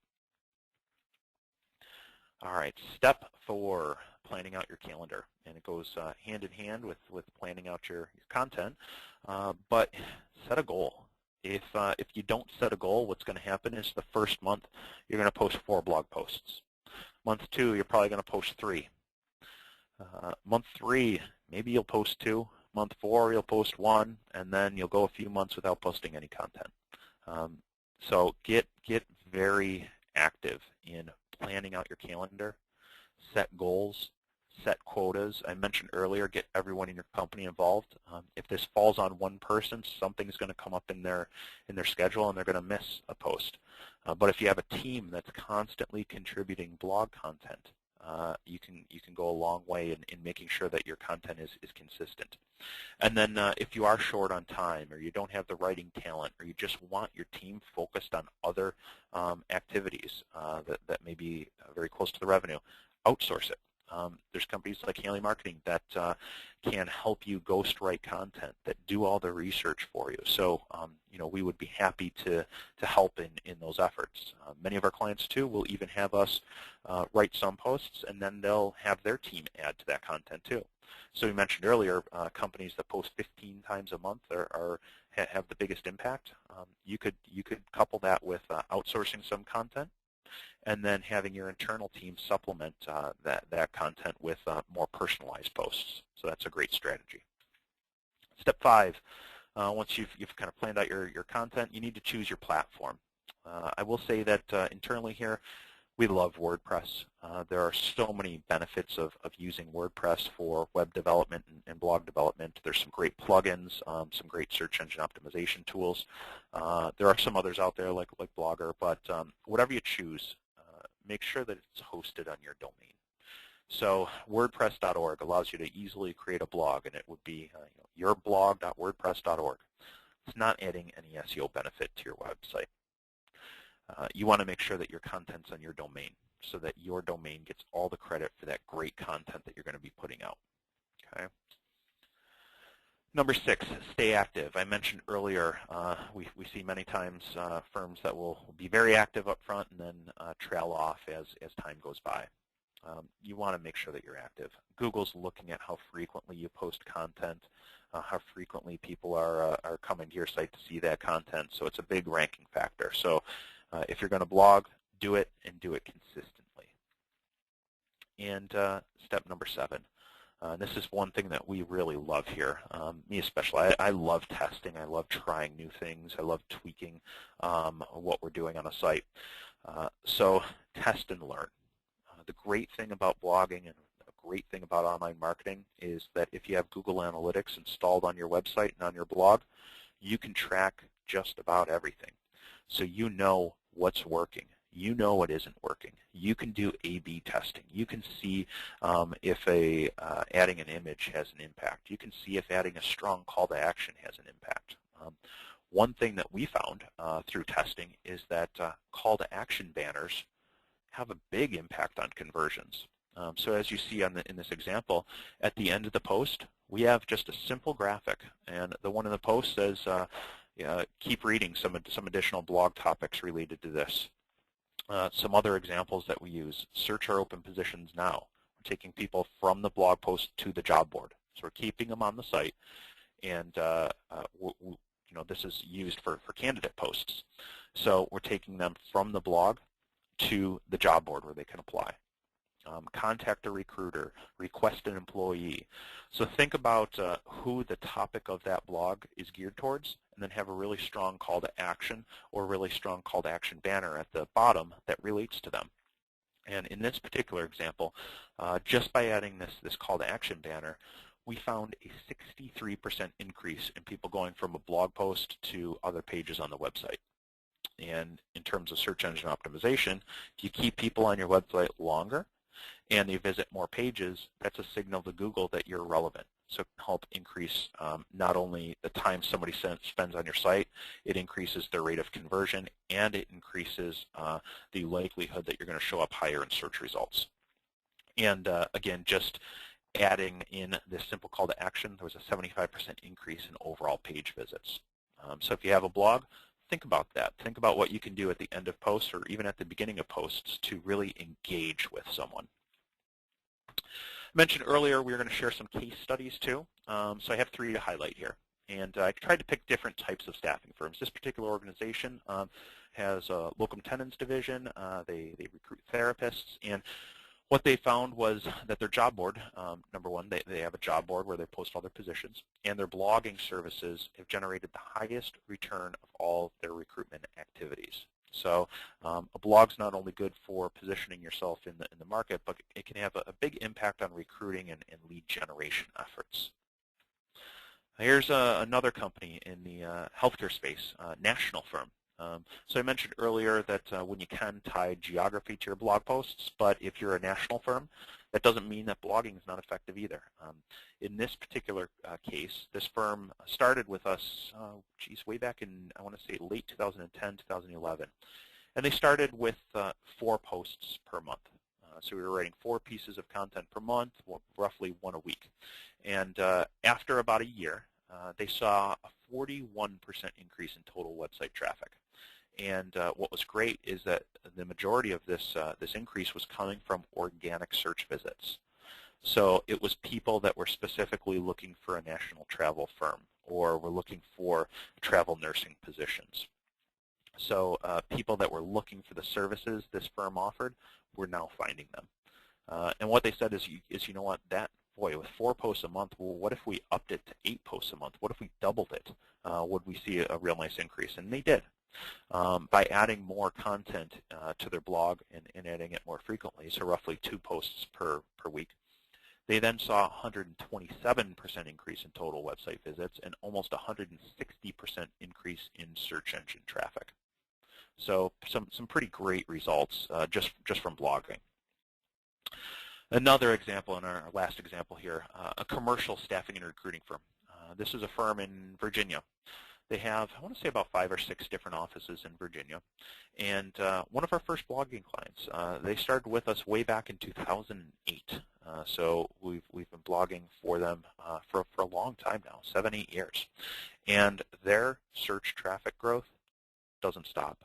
All right, step 4, planning out your calendar. And it goes hand in hand with planning out your content, but set a goal. If you don't set a goal, what's going to happen is the first month you're going to post 4 blog posts. Month 2, you're probably going to post 3. Month 3, maybe you'll post 2. Month 4, you'll post 1, and then you'll go a few months without posting any content. So get very active in planning out your calendar, set goals, set quotas. I mentioned earlier, get everyone in your company involved. If this falls on one person, something's going to come up in their schedule, and they're going to miss a post. But if you have a team that's constantly contributing blog content, you can go a long way in making sure that your content is consistent. And then if you are short on time, or you don't have the writing talent, or you just want your team focused on other activities that may be very close to the revenue, outsource it. There's companies like Hailey Marketing that can help you ghostwrite content, that do all the research for you. So we would be happy to help in those efforts. Many of our clients too will even have us write some posts, and then they'll have their team add to that content too. So we mentioned earlier, companies that post 15 times a month have the biggest impact. You could couple that with outsourcing some content, and then having your internal team supplement that content with more personalized posts. So that's a great strategy. Step 5, once you've kind of planned out your content, you need to choose your platform. I will say that internally here, we love WordPress. There are so many benefits of using WordPress for web development and blog development. There's some great plugins, some great search engine optimization tools. There are some others out there like Blogger, but whatever you choose, make sure that it's hosted on your domain. So WordPress.org allows you to easily create a blog, and it would be yourblog.wordpress.org. It's not adding any SEO benefit to your website. You want to make sure that your content's on your domain so that your domain gets all the credit for that great content that you're going to be putting out. Okay. Number 6, stay active. I mentioned earlier we see many times firms that will be very active up front and then trail off as time goes by. You want to make sure that you're active. Google's looking at how frequently you post content, how frequently people are coming to your site to see that content, so it's a big ranking factor. So if you're going to blog, do it and do it consistently. And step number 7. This is one thing that we really love here, me especially. I love testing. I love trying new things. I love tweaking what we're doing on a site. So test and learn. The great thing about blogging and the great thing about online marketing is that if you have Google Analytics installed on your website and on your blog, you can track just about everything. So you know what's working. You know what isn't working. You can do A/B testing. You can see if adding an image has an impact. You can see if adding a strong call to action has an impact. One thing that we found through testing is that call to action banners have a big impact on conversions. So as you see in this example, at the end of the post, we have just a simple graphic. And the one in the post says, keep reading some additional blog topics related to this. Some other examples that we use, search our open positions now. We're taking people from the blog post to the job board. So we're keeping them on the site, and this is used for candidate posts. So we're taking them from the blog to the job board where they can apply. Contact a recruiter, request an employee. So think about who the topic of that blog is geared towards, and then have a really strong call to action or a really strong call to action banner at the bottom that relates to them. And in this particular example, just by adding this call to action banner, we found a 63% increase in people going from a blog post to other pages on the website. And in terms of search engine optimization, if you keep people on your website longer and they visit more pages, that's a signal to Google that you're relevant. So it can help increase not only the time somebody spends on your site, it increases their rate of conversion, and it increases the likelihood that you're going to show up higher in search results. And again, just adding in this simple call to action, there was a 75% increase in overall page visits. So if you have a blog, think about that. Think about what you can do at the end of posts or even at the beginning of posts to really engage with someone. I mentioned earlier we were going to share some case studies too. So I have 3 to highlight here. And I tried to pick different types of staffing firms. This particular organization has a locum tenens division. They recruit therapists. And what they found was that their job board, number one, they have a job board where they post all their positions, and their blogging services have generated the highest return of all their recruitment activities. So a blog's not only good for positioning yourself in the market, but it can have a big impact on recruiting and lead generation efforts. Here's another company in the healthcare space, national firm. So I mentioned earlier that when you can tie geography to your blog posts, but if you're a national firm, that doesn't mean that blogging is not effective either. In this particular case, this firm started with us, way back in, I want to say, late 2010, 2011. And they started with 4 posts per month. So we were writing 4 pieces of content per month, roughly 1 a week. And after about a year, they saw a 41% increase in total website traffic. And what was great is that the majority of this increase was coming from organic search visits. So it was people that were specifically looking for a national travel firm or were looking for travel nursing positions. So people that were looking for the services this firm offered were now finding them. And what they said is you know what, boy, with 4 posts a month, well, what if we upped it to 8 posts a month? What if we doubled it? Would we see a real nice increase? And they did. By adding more content to their blog and adding it more frequently, so roughly 2 posts per week, they then saw a 127% increase in total website visits and almost 160% increase in search engine traffic. So some pretty great results just from blogging. Another example, in our last example here, a commercial staffing and recruiting firm. This is a firm in Virginia. They have, I want to say, about 5 or 6 different offices in Virginia. And one of our first blogging clients, they started with us way back in 2008. So we've been blogging for them for a long time now, 7, 8 years. And their search traffic growth doesn't stop.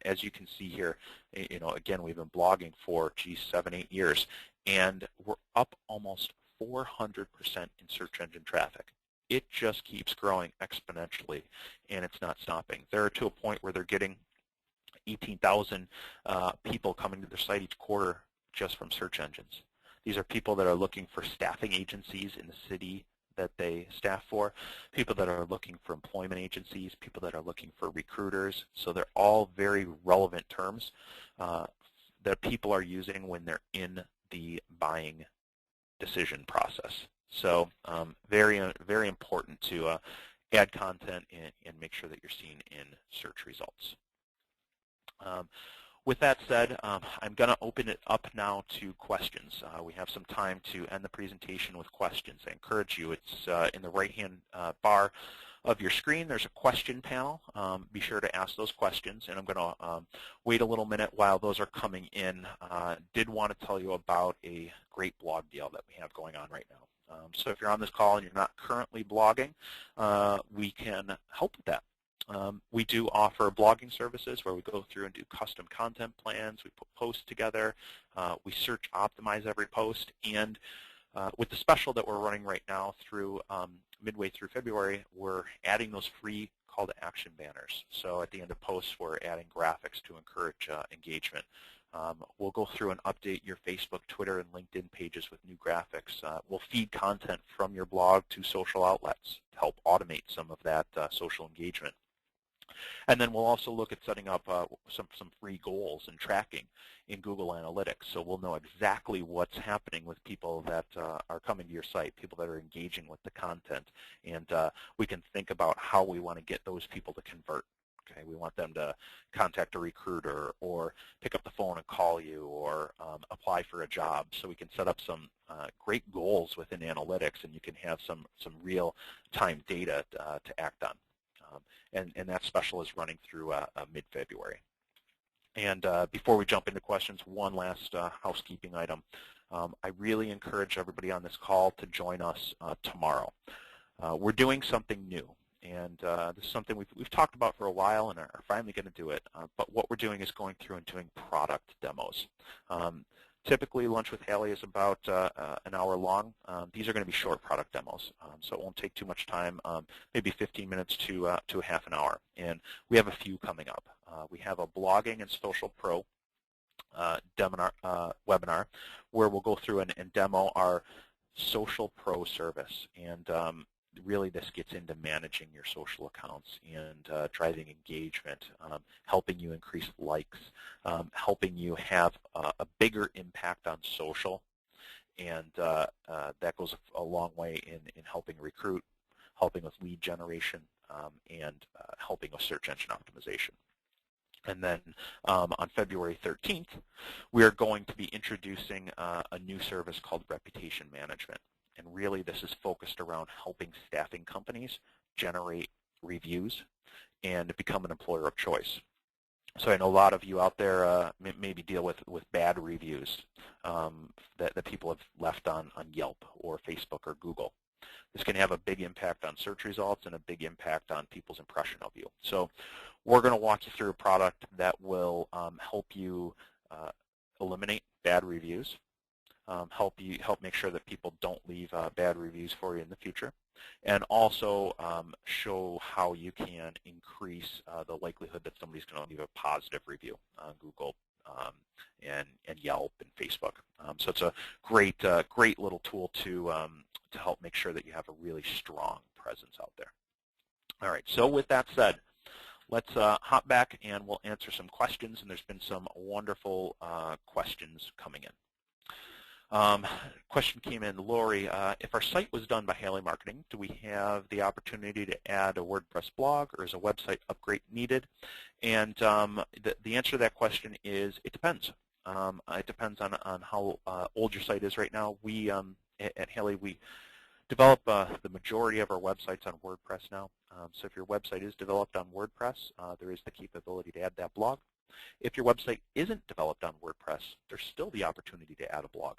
As you can see here, again, we've been blogging for, 7, 8 years, and we're up almost 400% in search engine traffic. It just keeps growing exponentially, and it's not stopping. They're to a point where they're getting 18,000 people coming to their site each quarter just from search engines. These are people that are looking for staffing agencies in the city that they staff for, people that are looking for employment agencies, people that are looking for recruiters. So they're all very relevant terms that people are using when they're in the buying decision process. So very, very important to add content and make sure that you're seen in search results. With that said, I'm going to open it up now to questions. We have some time to end the presentation with questions. I encourage you, it's in the right-hand bar of your screen. There's a question panel. Be sure to ask those questions, and I'm going to wait a little minute while those are coming in. Did want to tell you about a great blog deal that we have going on right now. So if you're on this call and you're not currently blogging, we can help with that. We do offer blogging services where we go through and do custom content plans. We put posts together. We search optimize every post. And with the special that we're running right now through midway through February, we're adding those free call to action banners. So at the end of posts, we're adding graphics to encourage engagement. We'll go through and update your Facebook, Twitter, and LinkedIn pages with new graphics. We'll feed content from your blog to social outlets to help automate some of that social engagement. And then we'll also look at setting up some free goals and tracking in Google Analytics. So we'll know exactly what's happening with people that are coming to your site, people that are engaging with the content. And we can think about how we want to get those people to convert. Okay, we want them to contact a recruiter or pick up the phone and call you or apply for a job. So we can set up some great goals within analytics, and you can have some real-time data to act on. And that special is running through mid-February. And before we jump into questions, one last housekeeping item. I really encourage everybody on this call to join us tomorrow. We're doing something new. And this is something we've talked about for a while and are finally going to do it. But what we're doing is going through and doing product demos. Typically, Lunch with Hailey is about an hour long. These are going to be short product demos, so it won't take too much time, maybe 15 minutes to a half an hour. And we have a few coming up. We have a Blogging and Social Pro webinar where we'll go through and demo our Social Pro service. And really this gets into managing your social accounts and driving engagement, helping you increase likes, helping you have a bigger impact on social, and that goes a long way in helping recruit, helping with lead generation, and helping with search engine optimization. And then on February 13th, we are going to be introducing a new service called Reputation Management. And really this is focused around helping staffing companies generate reviews and become an employer of choice. So I know a lot of you out there maybe deal with bad reviews that people have left on Yelp or Facebook or Google. This can have a big impact on search results and a big impact on people's impression of you. So we're going to walk you through a product that will help you eliminate bad reviews, help make sure that people don't leave bad reviews for you in the future, and also show how you can increase the likelihood that somebody's going to leave a positive review on Google and Yelp and Facebook. So it's a great little tool to help make sure that you have a really strong presence out there. All right, so with that said, let's hop back and we'll answer some questions, and there's been some wonderful questions coming in. Question came in, Lori, if our site was done by Hailey Marketing, do we have the opportunity to add a WordPress blog, or is a website upgrade needed? And the answer to that question is it depends. It depends on how old your site is right now. We at Hailey, we develop the majority of our websites on WordPress now. So if your website is developed on WordPress, there is the capability to add that blog. If your website isn't developed on WordPress, there's still the opportunity to add a blog.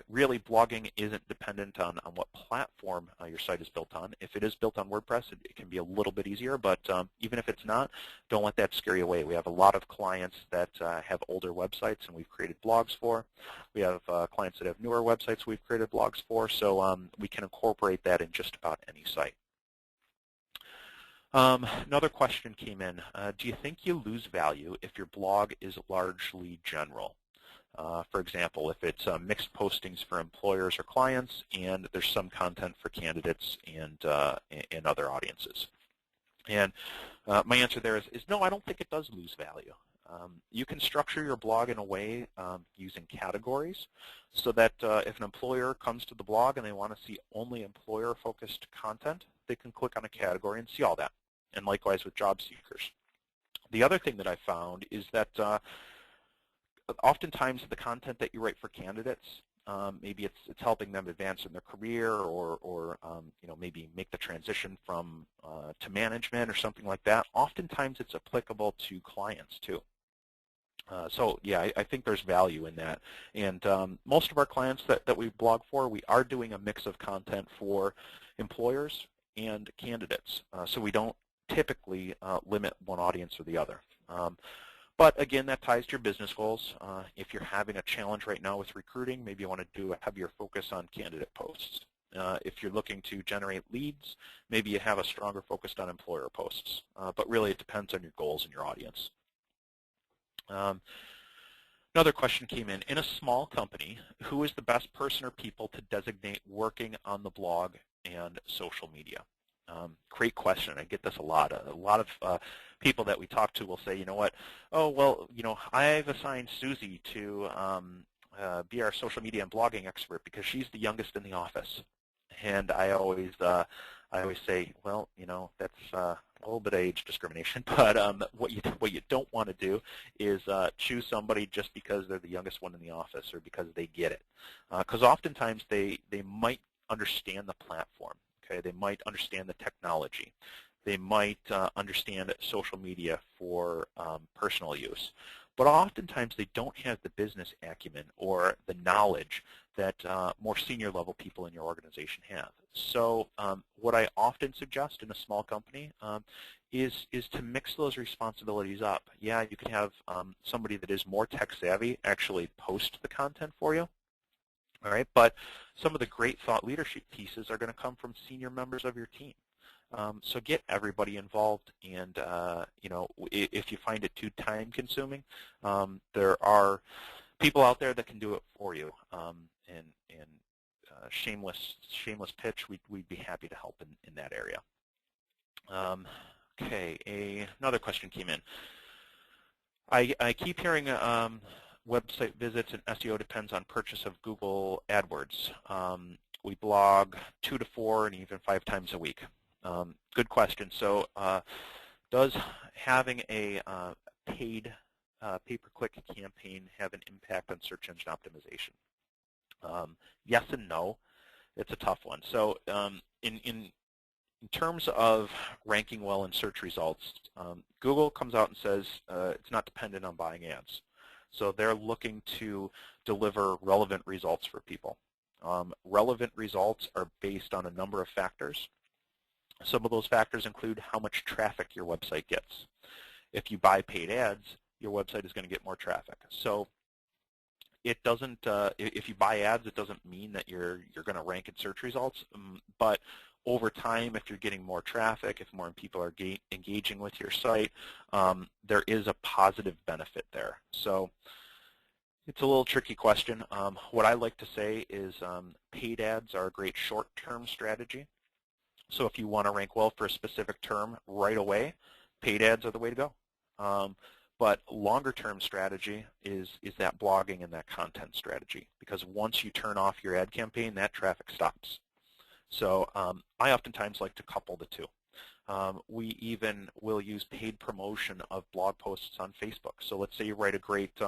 Really, blogging isn't dependent on what platform your site is built on. If it is built on WordPress, it can be a little bit easier, but even if it's not, don't let that scare you away. We have a lot of clients that have older websites and we've created blogs for. We have clients that have newer websites we've created blogs for, so we can incorporate that in just about any site. Another question came in. Do you think you lose value if your blog is largely general? For example, if it's mixed postings for employers or clients and there's some content for candidates and other audiences. And my answer there is no, I don't think it does lose value. You can structure your blog in a way using categories so that if an employer comes to the blog and they want to see only employer-focused content, they can click on a category and see all that. And likewise with job seekers. The other thing that I found is that oftentimes the content that you write for candidates, maybe it's helping them advance in their career or maybe make the transition from to management or something like that. Oftentimes it's applicable to clients too. So yeah, I think there's value in that. And most of our clients that we blog for, we are doing a mix of content for employers and candidates. So we don't typically limit one audience or the other. But again, that ties to your business goals. If you're having a challenge right now with recruiting, maybe you want to do a heavier focus on candidate posts. If you're looking to generate leads, maybe you have a stronger focus on employer posts. But really, it depends on your goals and your audience. Another question came in. In a small company, who is the best person or people to designate working on the blog and social media? Great question. I get this a lot. A lot of people that we talk to will say, you know what, oh, well, I've assigned Susie to be our social media and blogging expert because she's the youngest in the office. And I always say, well, that's a little bit of age discrimination, but what you don't want to do is choose somebody just because they're the youngest one in the office or because they get it. Because oftentimes they might understand the platform. Okay, they might understand the technology. They might understand social media for personal use. But oftentimes they don't have the business acumen or the knowledge that more senior level people in your organization have. So what I often suggest in a small company is to mix those responsibilities up. Yeah, you can have somebody that is more tech savvy actually post the content for you. All right, but some of the great thought leadership pieces are going to come from senior members of your team. So get everybody involved, and if you find it too time-consuming, there are people out there that can do it for you. And shameless pitch, we'd be happy to help in that area. Okay, another question came in. I keep hearing website visits and SEO depends on purchase of Google AdWords. We blog 2 to 4 and even 5 times a week. Good question. So does having a paid pay-per-click campaign have an impact on search engine optimization? Yes and no. It's a tough one. So in terms of ranking well in search results, Google comes out and says it's not dependent on buying ads. So they're looking to deliver relevant results for people. Relevant results are based on a number of factors. Some of those factors include how much traffic your website gets. If you buy paid ads, your website is going to get more traffic. So it doesn't. If you buy ads, it doesn't mean that you're going to rank in search results. But over time, if you're getting more traffic, if more people are engaging with your site, there is a positive benefit there. So it's a little tricky question. What I like to say is paid ads are a great short-term strategy. So if you want to rank well for a specific term right away, paid ads are the way to go. But longer-term strategy is that blogging and that content strategy, because once you turn off your ad campaign, that traffic stops. So I oftentimes like to couple the two. We even will use paid promotion of blog posts on Facebook. So let's say you write a great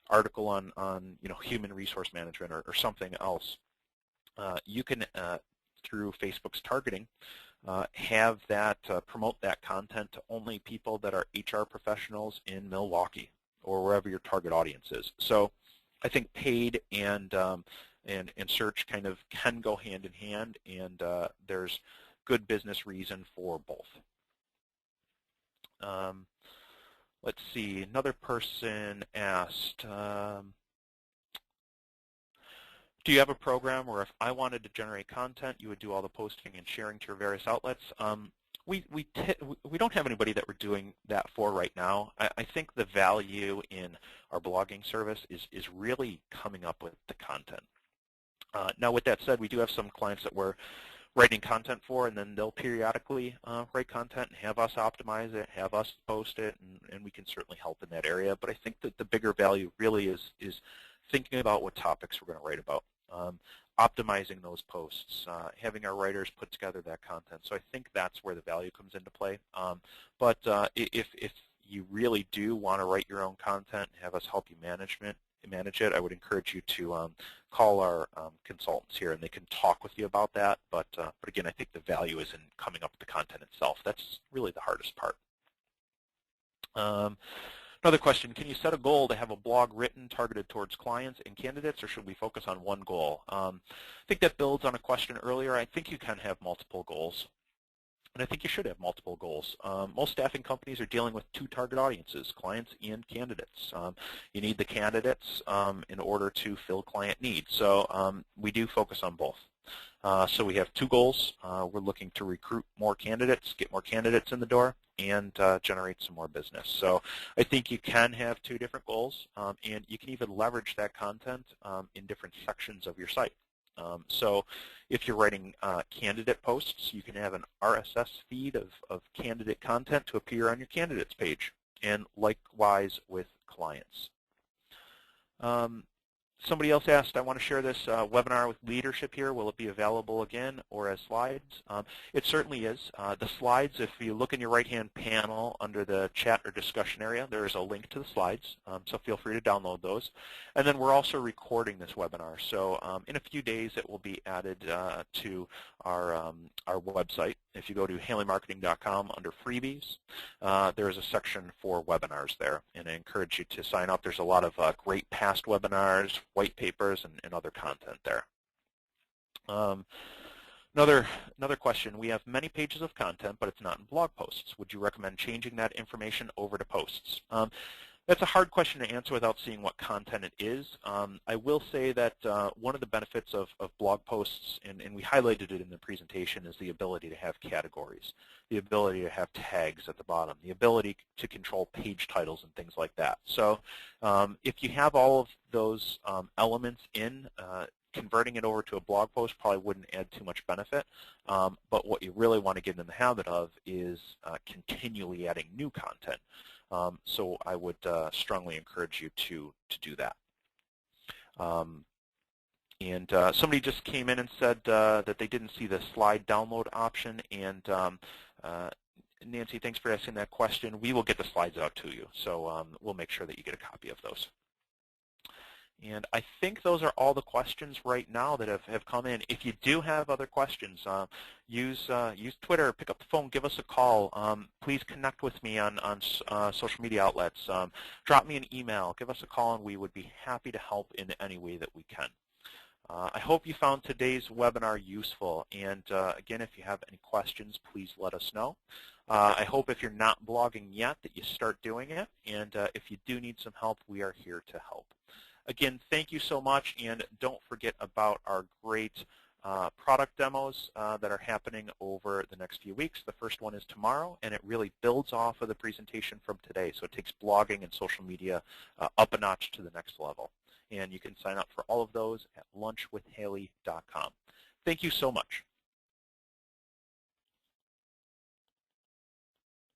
article on human resource management or something else. You can, through Facebook's targeting, have that promote that content to only people that are HR professionals in Milwaukee or wherever your target audience is. So I think paid and search kind of can go hand in hand, and there's good business reason for both. Let's see, another person asked, do you have a program where if I wanted to generate content, you would do all the posting and sharing to your various outlets? We don't have anybody that we're doing that for right now. I think the value in our blogging service is really coming up with the content. Now, with that said, we do have some clients that we're writing content for, and then they'll periodically write content and have us optimize it, have us post it, and we can certainly help in that area. But I think that the bigger value really is thinking about what topics we're going to write about, optimizing those posts, having our writers put together that content. So I think that's where the value comes into play. But if you really do want to write your own content and have us help you manage it, I would encourage you to call our consultants here, and they can talk with you about that. But again, I think the value is in coming up with the content itself. That's really the hardest part. Another question, can you set a goal to have a blog written targeted towards clients and candidates, or should we focus on one goal? I think that builds on a question earlier. I think you can have multiple goals, and I think you should have multiple goals. Most staffing companies are dealing with two target audiences, clients and candidates. You need the candidates in order to fill client needs. So we do focus on both. So we have two goals. We're looking to recruit more candidates, get more candidates in the door, and generate some more business. So I think you can have two different goals, and you can even leverage that content in different sections of your site. So if you're writing candidate posts, you can have an RSS feed of candidate content to appear on your candidates page, and likewise with clients. Somebody else asked, I want to share this webinar with leadership here. Will it be available again or as slides? It certainly is. The slides, if you look in your right-hand panel under the chat or discussion area, there is a link to the slides, so feel free to download those. And then we're also recording this webinar. So in a few days, it will be added to our website. If you go to haileymarketing.com under freebies, there is a section for webinars there, and I encourage you to sign up. There's a lot of great past webinars, white papers, and other content there. Another question, we have many pages of content, but it's not in blog posts. Would you recommend changing that information over to posts? That's a hard question to answer without seeing what content it is. I will say that one of the benefits of blog posts, and we highlighted it in the presentation, is the ability to have categories, the ability to have tags at the bottom, the ability to control page titles and things like that. So if you have all of those elements in, converting it over to a blog post probably wouldn't add too much benefit, but what you really want to get in the habit of is continually adding new content. So I would strongly encourage you to do that. And somebody just came in and said that they didn't see the slide download option, and Nancy, thanks for asking that question. We will get the slides out to you, so we'll make sure that you get a copy of those. And I think those are all the questions right now that have come in. If you do have other questions, use Twitter, pick up the phone, give us a call. Please connect with me on social media outlets. Drop me an email, give us a call, and we would be happy to help in any way that we can. I hope you found today's webinar useful. And again, if you have any questions, please let us know. I hope if you're not blogging yet that you start doing it. And if you do need some help, we are here to help. Again, thank you so much, and don't forget about our great product demos that are happening over the next few weeks. The first one is tomorrow, and it really builds off of the presentation from today. So it takes blogging and social media up a notch to the next level. And you can sign up for all of those at lunchwithhailey.com. Thank you so much.